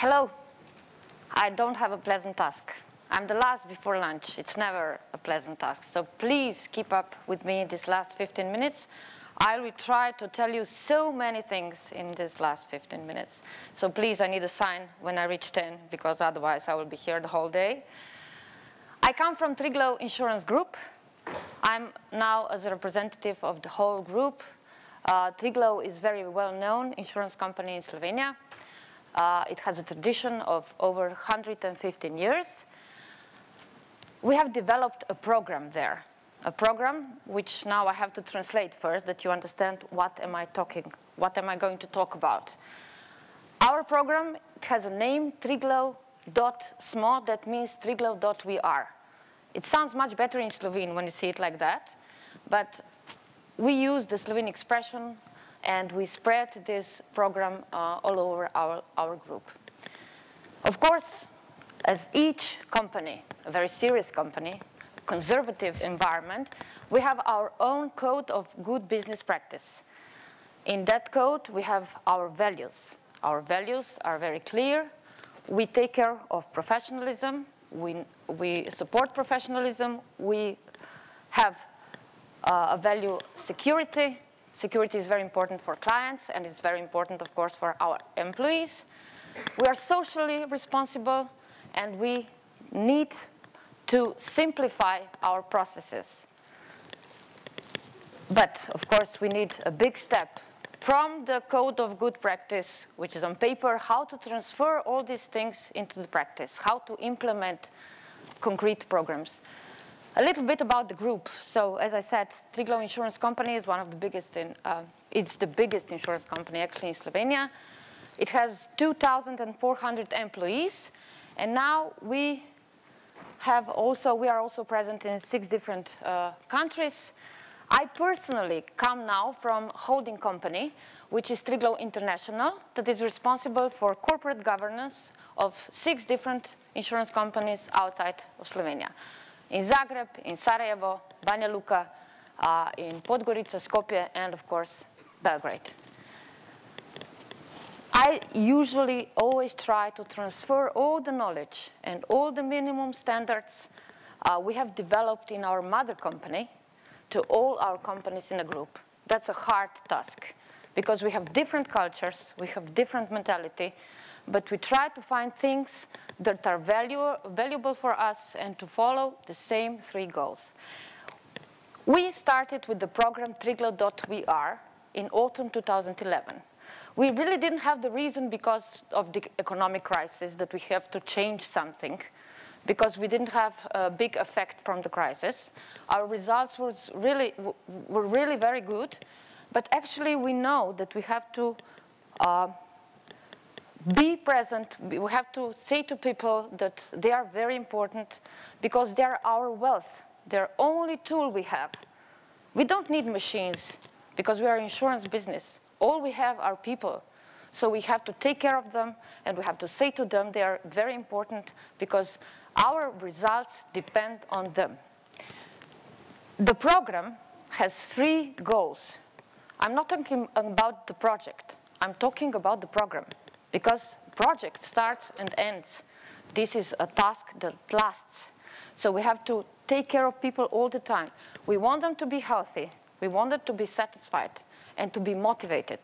Hello. I don't have a pleasant task. I'm the last before lunch. It's never a pleasant task. So please keep up with me these last 15 minutes. I will try to tell you so many things in these last 15 minutes. So please, I need a sign when I reach 10, because otherwise I will be here the whole day. I come from Triglav Insurance Group. I'm now as a representative of the whole group. Triglav is very well-known insurance company in Slovenia. It has a tradition of over 115 years. We have developed a program there, a program which now I have to translate first, that you understand what am I going to talk about. Our program has a name, Triglav.smo, that means Triglav.we-are. It sounds much better in Slovene when you see it like that, but we use the Slovene expression and we spread this program all over our group. Of course, as each company, a very serious company, conservative environment, we have our own code of good business practice. In that code, we have our values. Our values are very clear. We take care of professionalism. We support professionalism. We have a value security. Security is very important for clients, and it's very important, of course, for our employees. We are socially responsible, and we need to simplify our processes. But, of course, we need a big step from the code of good practice, which is on paper, how to transfer all these things into the practice, how to implement concrete programs. A little bit about the group. So, as I said, Triglav Insurance Company is one of the biggest it's the biggest insurance company actually in Slovenia. It has 2,400 employees, and now we are also present in 6 different countries. I personally come now from a holding company, which is Triglav International, that is responsible for corporate governance of 6 different insurance companies outside of Slovenia. In Zagreb, in Sarajevo, Banja Luka, in Podgorica, Skopje, and of course, Belgrade. I usually always try to transfer all the knowledge and all the minimum standards we have developed in our mother company to all our companies in the group. That's a hard task, because we have different cultures, we have different mentality, but we try to find things that are valuable for us and to follow the same 3 goals. We started with the program Triglav.we-are in autumn 2011. We really didn't have the reason, because of the economic crisis, that we have to change something, because we didn't have a big effect from the crisis. Our results were really very good, but actually we know that we have to be present. We have to say to people that they are very important, because they are our wealth. They're the only tool we have. We don't need machines, because we are an insurance business. All we have are people. So we have to take care of them, and we have to say to them they are very important, because our results depend on them. The program has 3 goals. I'm not talking about the project. I'm talking about the program, because project starts and ends. This is a task that lasts. So we have to take care of people all the time. We want them to be healthy. We want them to be satisfied and to be motivated.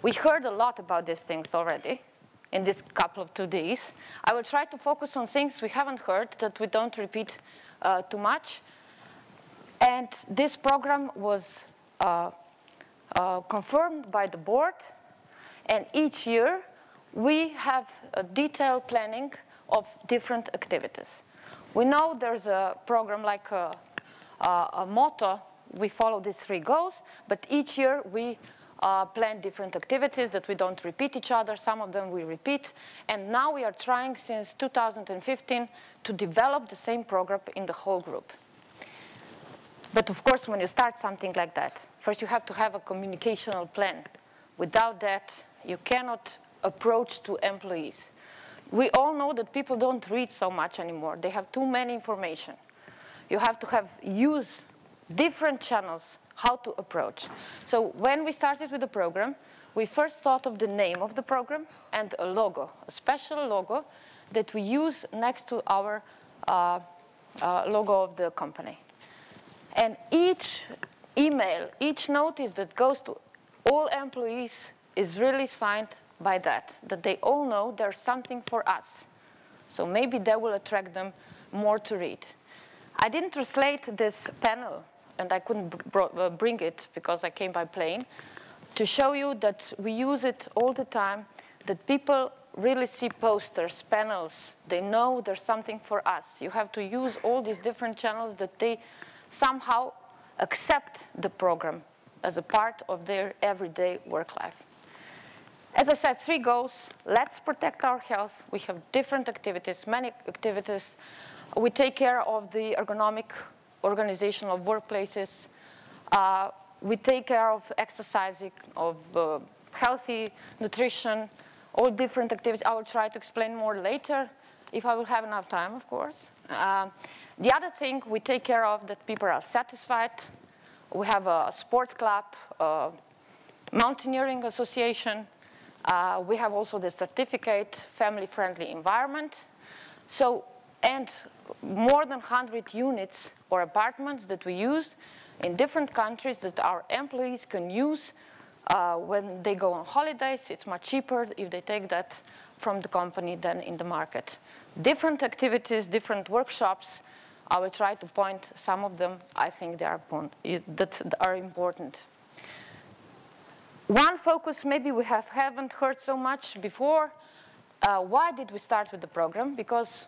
We heard a lot about these things already in this couple of 2 days. I will try to focus on things we haven't heard, that we don't repeat too much. And this program was confirmed by the board. And each year, we have a detailed planning of different activities. We know there's a program like a motto. We follow these 3 goals, but each year we plan different activities that we don't repeat each other. Some of them we repeat. And now we are trying since 2015 to develop the same program in the whole group. But of course, when you start something like that, first you have to have a communicational plan. Without that, you cannot approach to employees. We all know that people don't read so much anymore. They have too many information. You have to use different channels how to approach. So when we started with the program, we first thought of the name of the program and a logo, a special logo that we use next to our logo of the company. And each email, each notice that goes to all employees is really signed by that they all know there's something for us. So maybe that will attract them more to read. I didn't translate this panel, and I couldn't bring it because I came by plane, to show you that we use it all the time, that people really see posters, panels. They know there's something for us. You have to use all these different channels that they somehow accept the program as a part of their everyday work life. As I said, 3 goals. Let's protect our health. We have different activities, many activities. We take care of the ergonomic organization of workplaces. We take care of exercising, of healthy nutrition, all different activities. I will try to explain more later, if I will have enough time, of course. The other thing we take care of that people are satisfied. We have a sports club, mountaineering association. We have also the certificate, family-friendly environment. So, and more than 100 units or apartments that we use in different countries that our employees can use when they go on holidays. It's much cheaper if they take that from the company than in the market. Different activities, different workshops. I will try to point some of them. I think they are important. One focus maybe we haven't heard so much before. Why did we start with the program? Because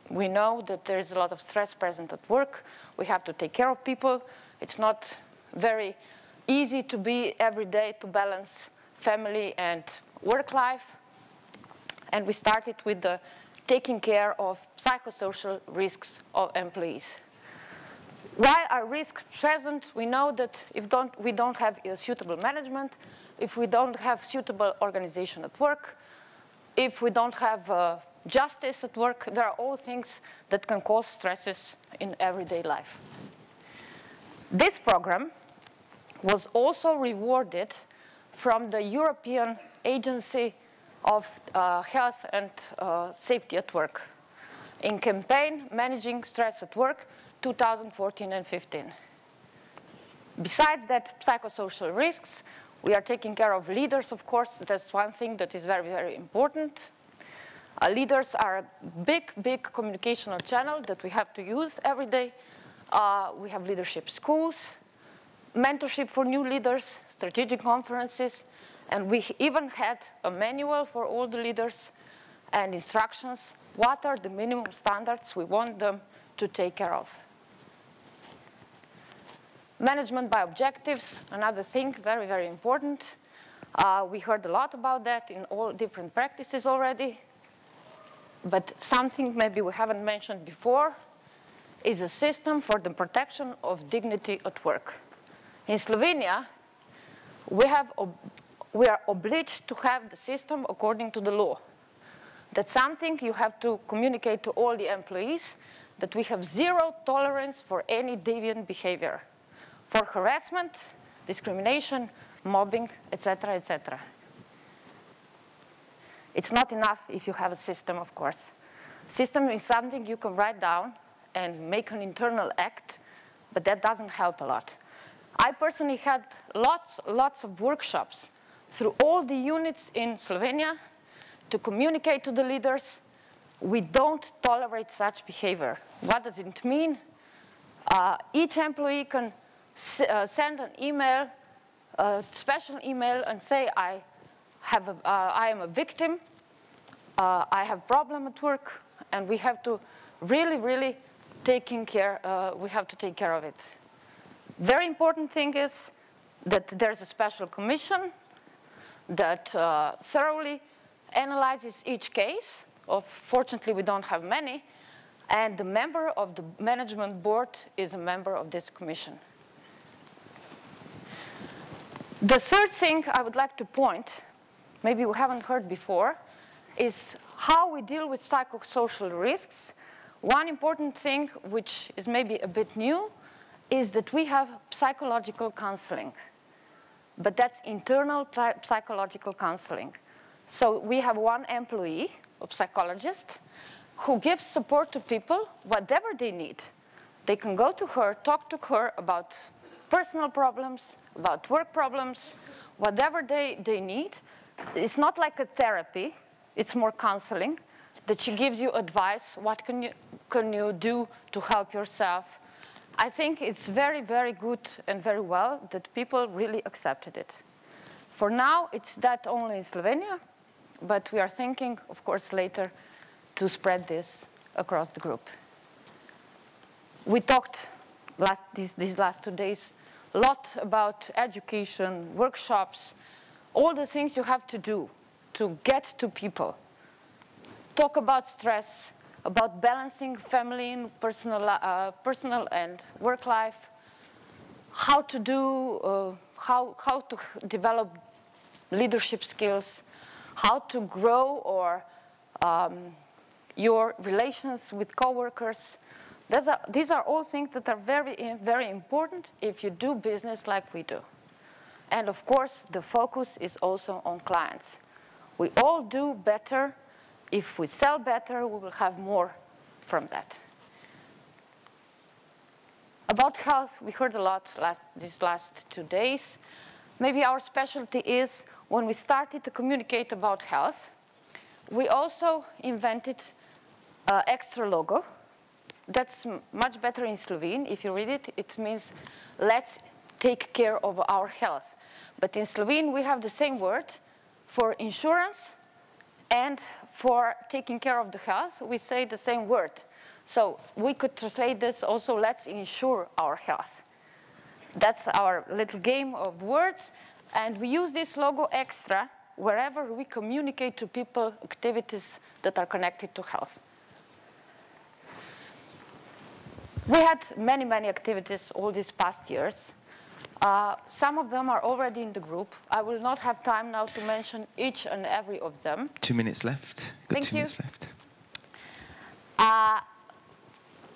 we know that there is a lot of stress present at work. We have to take care of people. It's not very easy to be every day to balance family and work life. And we started with the taking care of psychosocial risks of employees. Why are risks present? We know that if we don't have a suitable management, if we don't have suitable organization at work, if we don't have justice at work, there are all things that can cause stresses in everyday life. This program was also rewarded from the European Agency of Health and Safety at Work in campaign Managing Stress at Work 2014 and 15. Besides that, psychosocial risks, we are taking care of leaders, of course. That's one thing that is very, very important. Leaders are a big, big communicational channel that we have to use every day. We have leadership schools, mentorship for new leaders, strategic conferences, and we even had a manual for all the leaders and instructions. What are the minimum standards we want them to take care of? Management by objectives, another thing, very, very important. We heard a lot about that in all different practices already. But something maybe we haven't mentioned before is a system for the protection of dignity at work. In Slovenia, we are obliged to have the system according to the law. That's something you have to communicate to all the employees, that we have 0 tolerance for any deviant behavior, for harassment, discrimination, mobbing, etc., etc. It's not enough if you have a system, of course. System is something you can write down and make an internal act, but that doesn't help a lot. I personally had lots of workshops through all the units in Slovenia to communicate to the leaders, we don't tolerate such behavior. What does it mean? Each employee can send an email, a special email, and say, I am a victim, I have a problem at work, and we have to really take care of it. Very important thing is that there's a special commission that thoroughly analyzes each case. Fortunately, we don't have many, and the member of the management board is a member of this commission. The third thing I would like to point, maybe we haven't heard before, is how we deal with psychosocial risks. One important thing, which is maybe a bit new, is that we have psychological counseling, but that's internal psychological counseling. So we have one employee, a psychologist, who gives support to people, whatever they need. They can go to her, talk to her about personal problems, about work problems, whatever they need. It's not like a therapy, it's more counseling, that she gives you advice, what can you do to help yourself. I think it's very, very good and very well that people really accepted it. For now, it's that only in Slovenia, but we are thinking, of course, later to spread this across the group. We talked these last 2 days a lot about education, workshops, all the things you have to do to get to people. Talk about stress, about balancing family and personal and work life, how to develop leadership skills, how to grow or your relations with coworkers. These are all things that are very, very important if you do business like we do. And of course, the focus is also on clients. We all do better. If we sell better, we will have more from that. About health, we heard a lot these last 2 days. Maybe our specialty is when we started to communicate about health, we also invented an extra logo. That's much better in Slovene. If you read it, it means let's take care of our health. But in Slovene, we have the same word for insurance and for taking care of the health. We say the same word. So we could translate this also, let's insure our health. That's our little game of words. And we use this logo extra wherever we communicate to people activities that are connected to health. We had many, many activities all these past years. Some of them are already in the group. I will not have time now to mention each and every of them. 2 minutes left. Got 2 minutes left.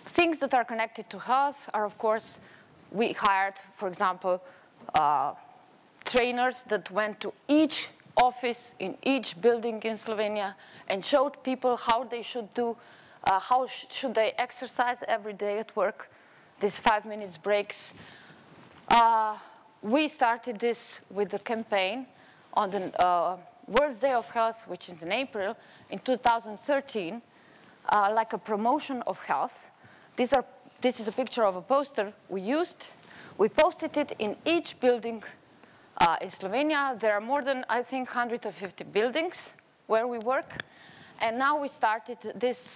Things that are connected to health are, of course, we hired, for example, trainers that went to each office in each building in Slovenia and showed people how they should do, how should they exercise every day at work, these 5 minutes breaks. We started this with the campaign on the World Day of Health, which is in April, in 2013, like a promotion of health. This is a picture of a poster we used. We posted it in each building in Slovenia. There are more than, I think, 150 buildings where we work. And now we started this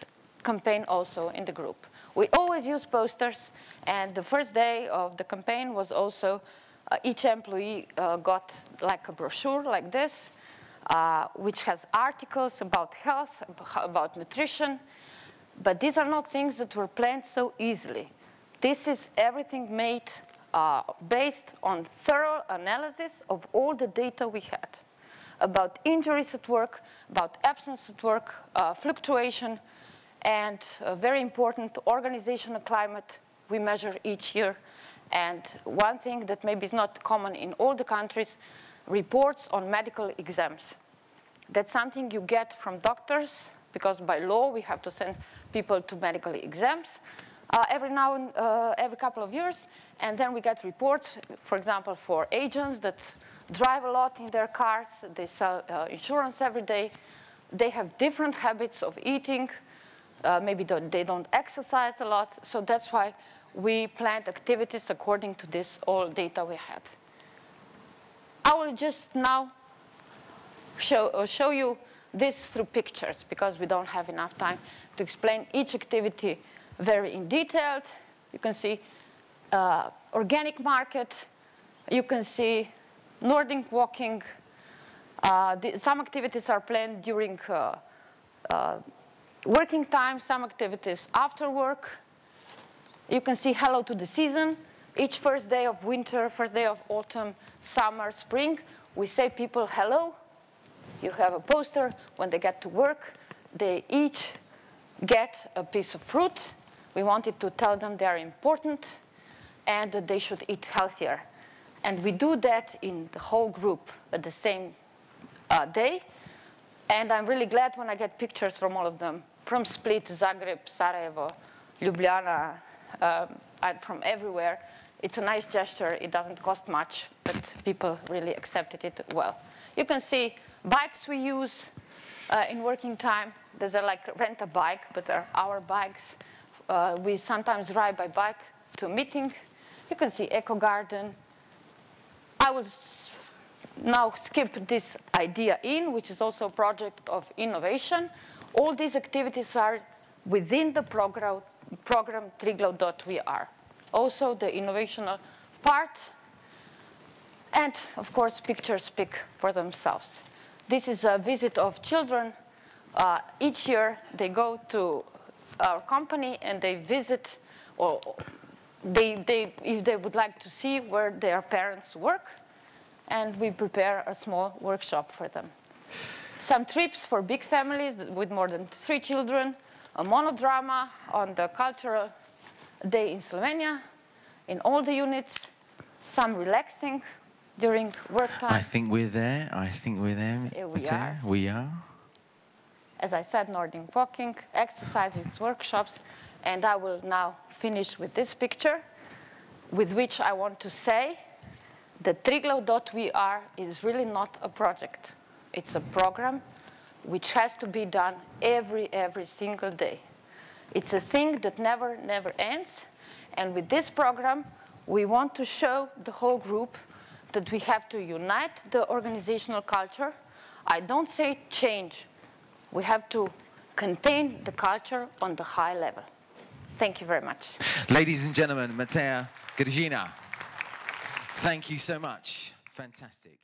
campaign also in the group. We always use posters, and the first day of the campaign was also each employee got like a brochure like this, which has articles about health, about nutrition. But these are not things that were planned so easily. This is everything made based on thorough analysis of all the data we had about injuries at work, about absence at work, fluctuation, and very important, organizational climate we measure each year. And one thing that maybe is not common in all the countries, reports on medical exams. That's something you get from doctors, because by law we have to send people to medical exams every couple of years. And then we get reports, for example, for agents that drive a lot in their cars, they sell insurance every day, they have different habits of eating, maybe they don't exercise a lot, so that's why we planned activities according to this all data we had. I will just now show you this through pictures, because we don't have enough time to explain each activity very in detail. You can see organic market, you can see Nordic walking. Some activities are planned during working time, some activities after work. You can see hello to the season. Each first day of winter, first day of autumn, summer, spring, we say people hello. You have a poster. When they get to work, they each get a piece of fruit. We wanted to tell them they are important. and that they should eat healthier. And we do that in the whole group at the same day. And I'm really glad when I get pictures from all of them, from Split, Zagreb, Sarajevo, Ljubljana, and from everywhere. It's a nice gesture. It doesn't cost much, but people really accepted it well. You can see bikes we use in working time. These are like rent a bike, but they're our bikes. We sometimes ride by bike to a meeting. You can see Eco Garden. I will now skip this idea in, which is also a project of innovation. All these activities are within the program Triglav.vr. Also the innovational part. And of course, pictures speak for themselves. This is a visit of children. Each year they go to our company and they visit, or if they would like to see where their parents work, and we prepare a small workshop for them. Some trips for big families with more than 3 children, a monodrama on the cultural day in Slovenia, in all the units, some relaxing during work time. I think we're there. I think we're there. Here we are. We are. As I said, Nordic walking, exercises, workshops, and I will now finish with this picture, with which I want to say that Triglav.vr is really not a project. It's a program which has to be done every single day. It's a thing that never ends. And with this program, we want to show the whole group that we have to unite the organizational culture. I don't say change. We have to contain the culture on the high level. Thank you very much. Ladies and gentlemen, Mateja Geržina, thank you so much. Fantastic.